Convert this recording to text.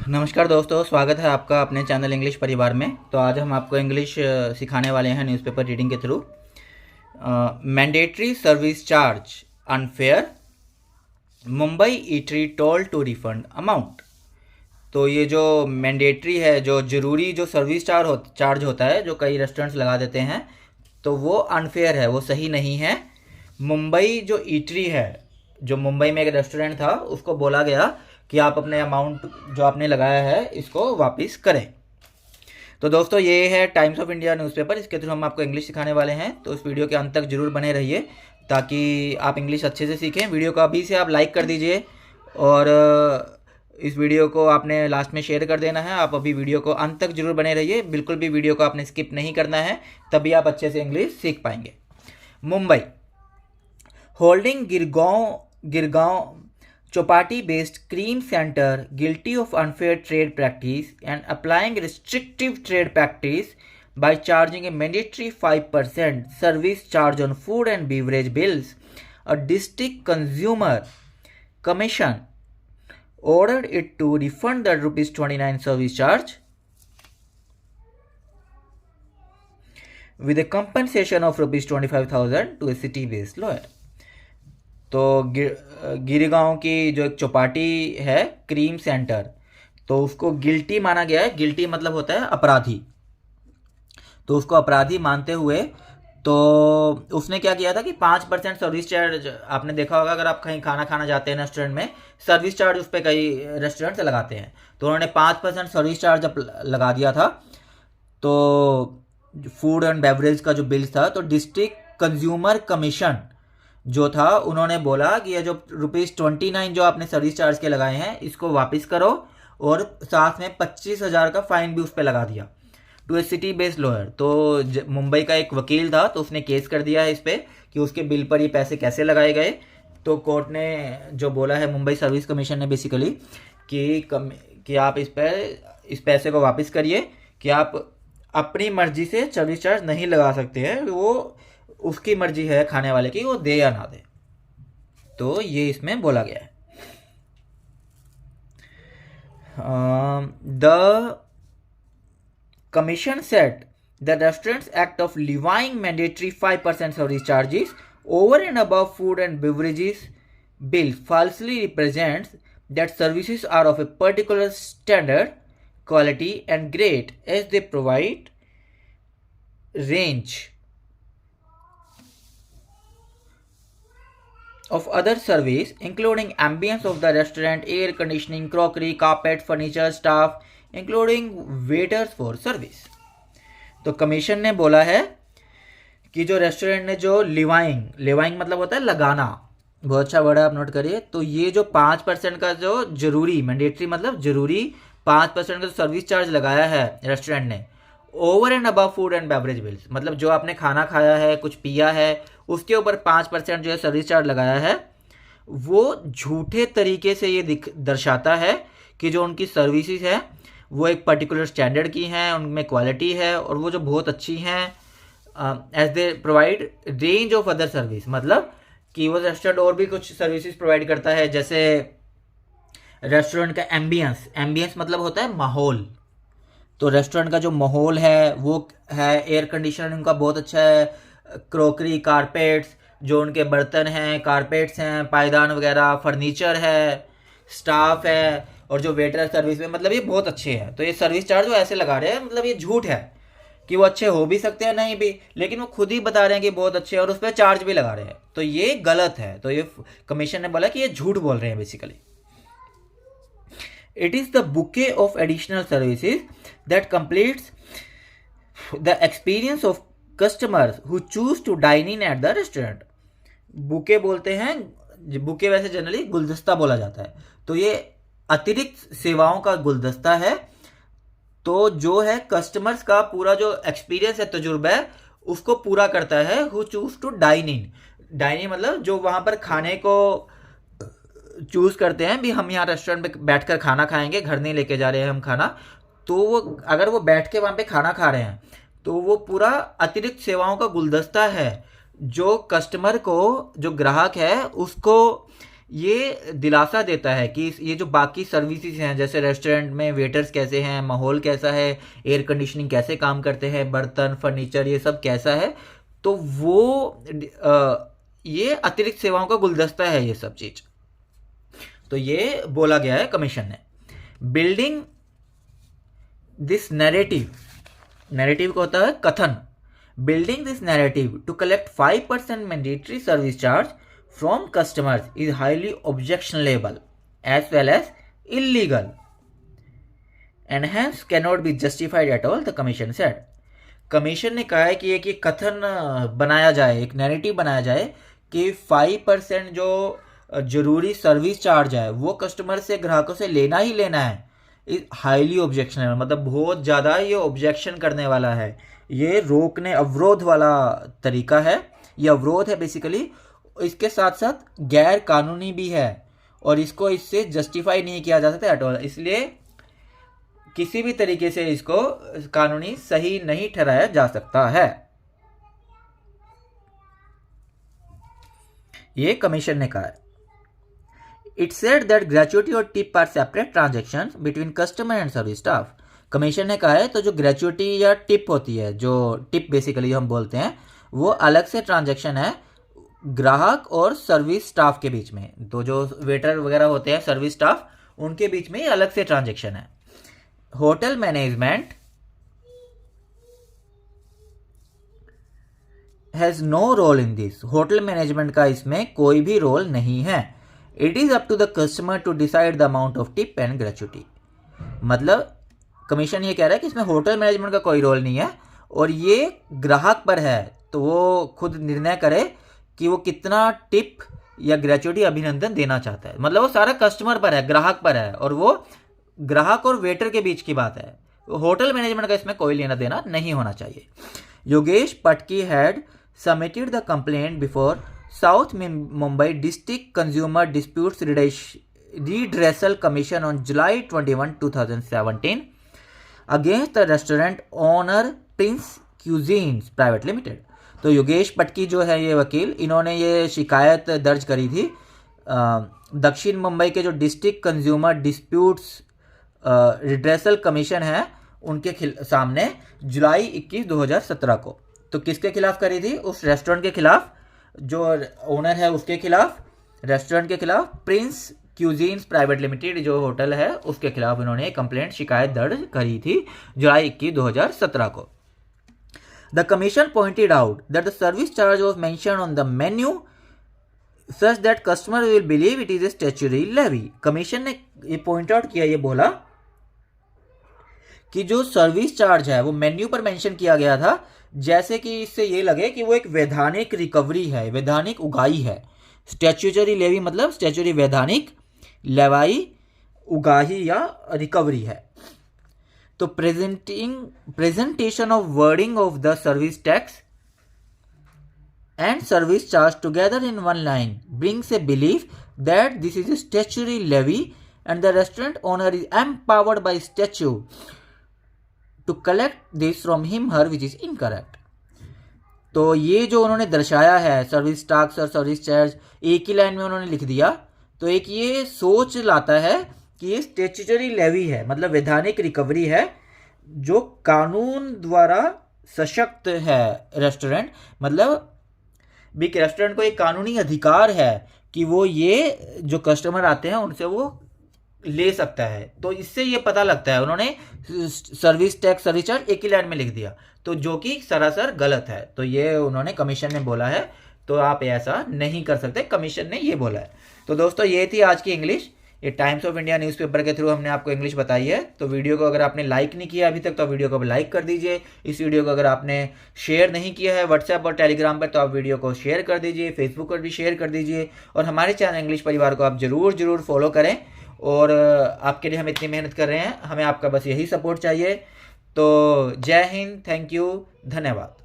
नमस्कार दोस्तों, स्वागत है आपका अपने चैनल इंग्लिश परिवार में। तो आज हम आपको इंग्लिश सिखाने वाले हैं न्यूज़पेपर रीडिंग के through. Mandatory service charge unfair, Mumbai eatery told to refund amount. तो ये जो मैंडेटरी है, जो ज़रूरी जो सर्विस चार्ज होता है, जो कई रेस्टोरेंट्स लगा देते हैं, तो वो अनफेयर है, वो सही नहीं है। मुंबई जो ईटरी है, जो मुंबई में एक रेस्टोरेंट था, उसको बोला गया कि आप अपने अमाउंट जो आपने लगाया है इसको वापस करें। तो दोस्तों, ये है टाइम्स ऑफ इंडिया न्यूज़पेपर, इसके थ्रू हम आपको इंग्लिश सिखाने वाले हैं। तो इस वीडियो के अंत तक जरूर बने रहिए ताकि आप इंग्लिश अच्छे से सीखें। वीडियो को अभी से आप लाइक कर दीजिए और इस वीडियो को आपने लास्ट में शेयर कर देना है। आप अभी वीडियो को अंत तक जरूर बने रहिए, बिल्कुल भी वीडियो को आपने स्किप नहीं करना है, तभी आप अच्छे से इंग्लिश सीख पाएंगे। Mumbai holding Girgaon Chowpatty based cream center guilty of unfair trade practice and applying restrictive trade practice by charging a mandatory 5% service charge on food and beverage bills. A district consumer commission ordered it to refund the ₹29 service charge with a compensation of ₹25,000 to a city based lawyer. तो गिरगांव की जो एक चौपाटी है cream centre, तो उसको guilty माना गया है। गिल्टी मतलब होता है अपराधी, तो उसको अपराधी मानते हुए तो उसने क्या किया था कि 5% सर्विस चार्ज, आपने देखा होगा अगर आप कहीं खाना खाना जाते हैं रेस्टोरेंट में, सर्विस चार्ज उस पर कई रेस्टोरेंट से लगाते हैं, तो उन्होंने 5% सर्विस चार्ज लगा दिया था। तो फूड एंड बेवरेज का जो बिल था, तो डिस्ट्रिक्ट कंज्यूमर कमीशन जो था, उन्होंने बोला कि ये जो ₹29 जो आपने सर्विस चार्ज के लगाए हैं इसको वापस करो, और साथ में 25,000 का फाइन भी उस पर लगा दिया to a city based lawyer. तो मुंबई का एक वकील था, तो उसने केस कर दिया है इस पर कि उसके बिल पर ये पैसे कैसे लगाए गए। तो कोर्ट ने जो बोला है, मुंबई सर्विस कमीशन ने बेसिकली कि आप इस पैसे को वापस करिए, कि आप अपनी मर्जी से सर्विस चार्ज नहीं लगा सकते हैं, वो उसकी मर्जी है खाने वाले की, वो दे या ना दे। तो ये इसमें बोला गया है। The commission set the restaurants act of levying mandatory 5% service charges over and above food and beverages bill falsely represents that services are of a particular standard, quality and grade as they provide range of other service including ambience of the restaurant, air conditioning, crockery, carpet, furniture, staff including waiters for service। तो commission ने बोला है कि जो restaurant ने जो लिवाइंग मतलब होता है लगाना, बहुत अच्छा वर्ड है, आप नोट करिए। तो ये जो 5% का जो जरूरी, मैंडेटरी मतलब जरूरी 5% का जो सर्विस चार्ज लगाया है रेस्टोरेंट ने, over and above food and beverage bills, मतलब जो आपने खाना खाया है, कुछ पिया है, उसके ऊपर 5% जो है सर्विस चार्ज लगाया है, वो झूठे तरीके से ये दर्शाता है कि जो उनकी सर्विसेज है वो एक पर्टिकुलर स्टैंडर्ड की हैं, उनमें क्वालिटी है और वो जो बहुत अच्छी हैं, as they provide range of other service, मतलब कि वो रेस्टोरेंट और भी कुछ सर्विसेज प्रोवाइड करता है। जैसे रेस्टोरेंट का एम्बियंस मतलब होता है माहौल, तो रेस्टोरेंट का जो माहौल है वो है, एयर कंडीशनर उनका बहुत अच्छा है, क्रोकरी, कारपेट्स, जो उनके बर्तन हैं, कारपेट्स हैं, पायदान वगैरह, फर्नीचर है, स्टाफ है, और जो वेटर सर्विस में, मतलब ये बहुत अच्छे हैं। तो ये सर्विस चार्ज वो ऐसे लगा रहे हैं, मतलब ये झूठ है कि वो अच्छे हो भी सकते हैं, नहीं भी, लेकिन वो खुद ही बता रहे हैं कि बहुत अच्छे हैं और उस पर चार्ज भी लगा रहे हैं, तो ये गलत है। तो ये कमीशन ने बोला कि ये झूठ बोल रहे हैं basically. It is the bouquet of additional services that completes the experience of customers who choose to dine in at the restaurant। Bouquet बोलते हैं, बुके वैसे जनरली गुलदस्ता बोला जाता है, तो ये अतिरिक्त सेवाओं का गुलदस्ता है। तो जो है कस्टमर्स का पूरा जो एक्सपीरियंस है, तजुर्बा है, उसको पूरा करता है। Who choose to dine in मतलब जो वहां पर खाने को चूज करते हैं, भी हम यहाँ रेस्टोरेंट में बैठकर खाना खाएंगे, घर नहीं लेके जा रहे हैं हम खाना, तो वो अगर वो बैठ के वहाँ पे खाना खा रहे हैं, तो वो पूरा अतिरिक्त सेवाओं का गुलदस्ता है जो कस्टमर को, जो ग्राहक है, उसको ये दिलासा देता है कि ये जो बाकी सर्विसेज हैं, जैसे रेस्टोरेंट में वेटर्स कैसे हैं, माहौल कैसा है, एयर कंडीशनिंग कैसे काम करते हैं, बर्तन फर्नीचर ये सब कैसा है, तो वो ये अतिरिक्त सेवाओं का गुलदस्ता है ये सब चीज़। तो ये बोला गया है कमीशन ने। बिल्डिंग दिस नैरेटिव का होता है कथन। Building this narrative to collect 5% mandatory service charge from customers is highly objectionable as well as illegal and hence cannot be justified at all, the commission said. Commission ने कहा है कि एक ये कथन बनाया जाए, एक नैरेटिव बनाया जाए कि 5% जो जरूरी सर्विस चार्ज है वो कस्टमर से, ग्राहकों से लेना ही लेना है, इज हाईली ऑब्जेक्शनल, मतलब बहुत ज़्यादा ये ऑब्जेक्शन करने वाला है, ये रोकने अवरोध वाला तरीका है, ये अवरोध है बेसिकली। इसके साथ साथ गैर कानूनी भी है और इसको इससे जस्टिफाई नहीं किया जा सकता एट ऑल, इसलिए किसी भी तरीके से इसको कानूनी सही नहीं ठहराया जा सकता है, ये कमीशन ने कहा है। इट सेड दैट ग्रेचुइटी और tip are separate transactions between customer and service staff. Commission ने कहा है तो जो ग्रेचुइटी या टिप होती है, जो टिप बेसिकली हम बोलते हैं, वो अलग से ट्रांजैक्शन है ग्राहक और सर्विस स्टाफ के बीच में। तो जो वेटर वगैरह होते हैं, सर्विस स्टाफ, उनके बीच में अलग से ट्रांजैक्शन है। Hotel management has no role in this. Hotel management का इसमें कोई भी रोल नहीं है। It is up to the customer to decide the amount of tip and gratuity. मतलब कमीशन ये कह रहा है कि इसमें होटल मैनेजमेंट का कोई रोल नहीं है और ये ग्राहक पर है, तो वो खुद निर्णय करे कि वो कितना टिप या ग्रेचुइटी अभिनंदन देना चाहता है। मतलब वो सारा कस्टमर पर है, ग्राहक पर है, और वो ग्राहक और वेटर के बीच की बात है। होटल मैनेजमेंट का इसमें कोई लेना देना नहीं होना चाहिए। योगेश पटकी had submitted the complaint before south Mumbai district consumer disputes redressal commission on July 21, 2017 against the restaurant owner Prince Cuisines Private Limited। तो योगेश पटकी जो है ये वकील, इन्होंने ये शिकायत दर्ज करी थी दक्षिण मुंबई के जो district consumer disputes redressal commission है उनके सामने जुलाई 21, 2017 को। तो किसके खिलाफ करी थी? उस रेस्टोरेंट के खिलाफ, जो ओनर है उसके खिलाफ, रेस्टोरेंट के खिलाफ, प्रिंस क्यूजीन्स प्राइवेट लिमिटेड जो होटल है उसके खिलाफ इन्होंने कंप्लेंट, शिकायत दर्ज करी थी जुलाई 21, 2017 को। The commission pointed out that the service charge was mentioned on the menu such that customer will believe it is a statutory levy। Commission ने ये पॉइंट आउट किया, ये बोला कि जो सर्विस चार्ज है वो मेन्यू पर मेंशन किया गया था, जैसे कि इससे ये लगे कि वो एक वैधानिक रिकवरी है, वैधानिक उगाही है। स्टैच्यूटरी लेवी मतलब स्टैच्यूटरी वैधानिक, लेवाई उगाही या रिकवरी है। तो presentation of wording of the service tax and service charge together in one line brings a belief that this is a statutory levy and the restaurant owner is empowered by statute to collect this from him her, which is incorrect। तो ये जो उन्होंने दर्शाया है service tax और service charge एक ही line में उन्होंने लिख दिया, तो एक ये सोच लाता है कि ये स्टैट्यूटरी लेवी है, मतलब वैधानिक रिकवरी है जो कानून द्वारा सशक्त है। रेस्टोरेंट मतलब भी रेस्टोरेंट को एक कानूनी अधिकार है कि वो ये जो कस्टमर आते हैं उनसे वो ले सकता है। तो इससे ये पता लगता है, उन्होंने सर्विस टैक्स सर्विस चार्ज एक ही लाइन में लिख दिया, तो जो कि सरासर गलत है। तो ये उन्होंने कमीशन ने बोला है, तो आप ऐसा नहीं कर सकते, कमीशन ने ये बोला है। तो दोस्तों ये थी आज की इंग्लिश, ये टाइम्स ऑफ इंडिया न्यूज़पेपर के थ्रू हमने आपको इंग्लिश बताई है। तो वीडियो को अगर आपने लाइक नहीं किया अभी तक तो वीडियो को लाइक कर दीजिए। इस वीडियो को अगर आपने शेयर नहीं किया है व्हाट्सएप और टेलीग्राम पर तो आप वीडियो को शेयर कर दीजिए, फेसबुक पर भी शेयर कर दीजिए, और हमारे चैनल इंग्लिश परिवार को आप ज़रूर फॉलो करें। और आपके लिए हम इतनी मेहनत कर रहे हैं, हमें आपका बस यही सपोर्ट चाहिए। तो जय हिंद, थैंक यू, धन्यवाद।